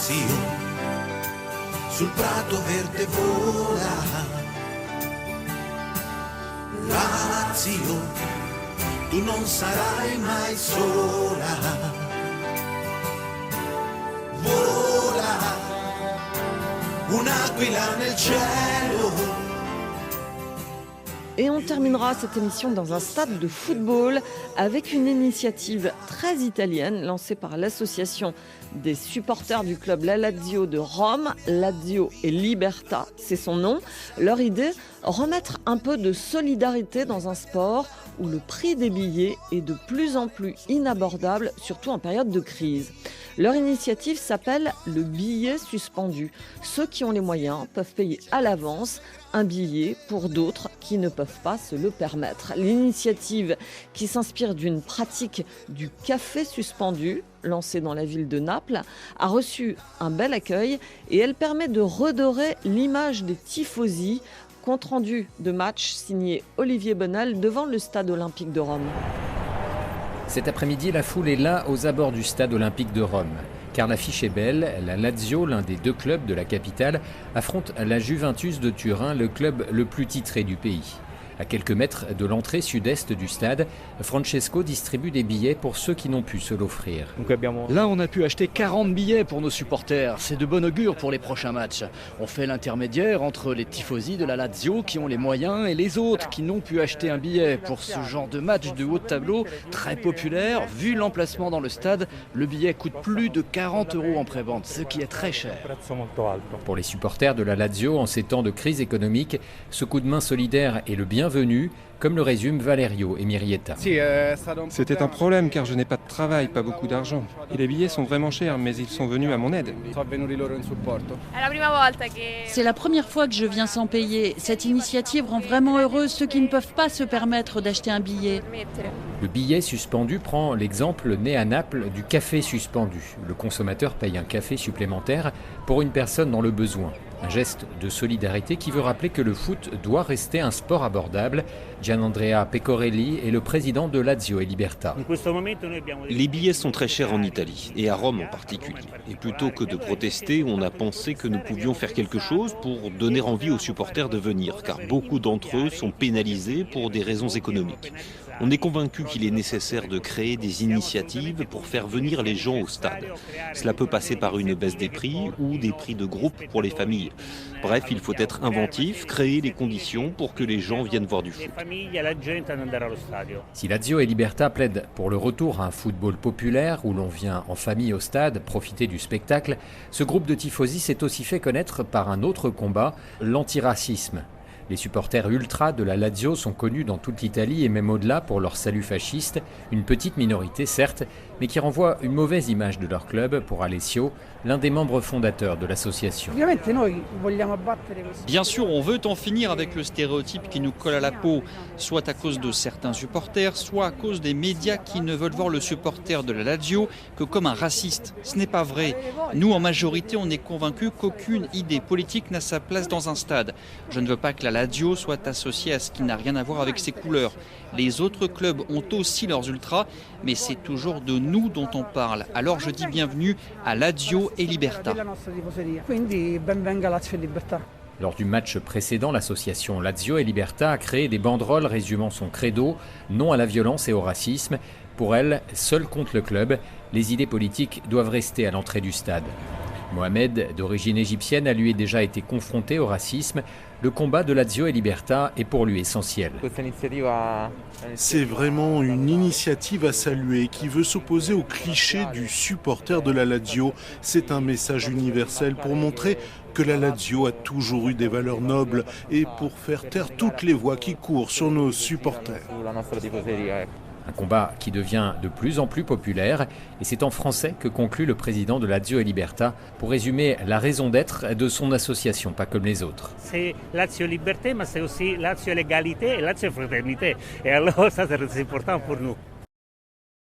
Lazio, sul prato verde vola. Lazio, tu non sarai mai sola. Vola, un'aquila nel cielo. Et on terminera cette émission dans un stade de football avec une initiative très italienne lancée par l'association des supporters du club La Lazio de Rome. Lazio et Libertà, c'est son nom. Leur idée, remettre un peu de solidarité dans un sport où le prix des billets est de plus en plus inabordable, surtout en période de crise. Leur initiative s'appelle le billet suspendu. Ceux qui ont les moyens peuvent payer à l'avance un billet pour d'autres qui ne peuvent pas se le permettre. L'initiative, qui s'inspire d'une pratique du café suspendu, lancée dans la ville de Naples, a reçu un bel accueil et elle permet de redorer l'image des tifosi. Compte rendu de match signé Olivier Bonnel devant le stade olympique de Rome. Cet après-midi, la foule est là aux abords du stade olympique de Rome. Car l'affiche est belle, la Lazio, l'un des deux clubs de la capitale, affronte la Juventus de Turin, le club le plus titré du pays. À quelques mètres de l'entrée sud-est du stade, Francesco distribue des billets pour ceux qui n'ont pu se l'offrir. Là, on a pu acheter 40 billets pour nos supporters. C'est de bon augure pour les prochains matchs. On fait l'intermédiaire entre les tifosi de la Lazio qui ont les moyens et les autres qui n'ont pu acheter un billet. Pour ce genre de match de haut de tableau, très populaire, vu l'emplacement dans le stade, le billet coûte plus de 40 € en prévente, ce qui est très cher. Pour les supporters de la Lazio, en ces temps de crise économique, ce coup de main solidaire est le bienvenu, comme le résument Valerio et Mirietta. C'était un problème car je n'ai pas de travail, pas beaucoup d'argent. Et les billets sont vraiment chers, mais ils sont venus à mon aide. C'est la première fois que je viens sans payer. Cette initiative rend vraiment heureux ceux qui ne peuvent pas se permettre d'acheter un billet. Le billet suspendu prend l'exemple né à Naples du café suspendu. Le consommateur paye un café supplémentaire pour une personne dans le besoin. Un geste de solidarité qui veut rappeler que le foot doit rester un sport abordable. Gianandrea Pecorelli est le président de Lazio et Libertà. Les billets sont très chers en Italie, et à Rome en particulier. Et plutôt que de protester, on a pensé que nous pouvions faire quelque chose pour donner envie aux supporters de venir, car beaucoup d'entre eux sont pénalisés pour des raisons économiques. On est convaincu qu'il est nécessaire de créer des initiatives pour faire venir les gens au stade. Cela peut passer par une baisse des prix ou des prix de groupe pour les familles. Bref, il faut être inventif, créer les conditions pour que les gens viennent voir du foot. Si Lazio et Libertà plaident pour le retour à un football populaire où l'on vient en famille au stade profiter du spectacle, ce groupe de tifosi s'est aussi fait connaître par un autre combat, l'antiracisme. Les supporters ultras de la Lazio sont connus dans toute l'Italie et même au-delà pour leur salut fasciste, une petite minorité certes, mais qui renvoie une mauvaise image de leur club pour Alessio, l'un des membres fondateurs de l'association. Bien sûr, on veut en finir avec le stéréotype qui nous colle à la peau, soit à cause de certains supporters, soit à cause des médias qui ne veulent voir le supporter de la Lazio que comme un raciste. Ce n'est pas vrai. Nous, en majorité, on est convaincus qu'aucune idée politique n'a sa place dans un stade. Je ne veux pas que la Lazio soit associée à ce qui n'a rien à voir avec ses couleurs. Les autres clubs ont aussi leurs ultras, mais c'est toujours de nous dont on parle. Alors je dis bienvenue à Lazio et Libertà. Lors du match précédent, l'association Lazio et Libertà a créé des banderoles résumant son credo « Non à la violence et au racisme ». Pour elle, seule contre le club, les idées politiques doivent rester à l'entrée du stade. Mohamed, d'origine égyptienne, a lui déjà été confronté au racisme. Le combat de Lazio et Libertà est pour lui essentiel. C'est vraiment une initiative à saluer qui veut s'opposer au cliché du supporter de la Lazio. C'est un message universel pour montrer que la Lazio a toujours eu des valeurs nobles et pour faire taire toutes les voix qui courent sur nos supporters. Un combat qui devient de plus en plus populaire et c'est en français que conclut le président de Lazio et Libertà pour résumer la raison d'être de son association, pas comme les autres. C'est Lazio Liberté, mais c'est aussi Lazio Égalité et Lazio Fraternité. Et alors ça c'est important pour nous.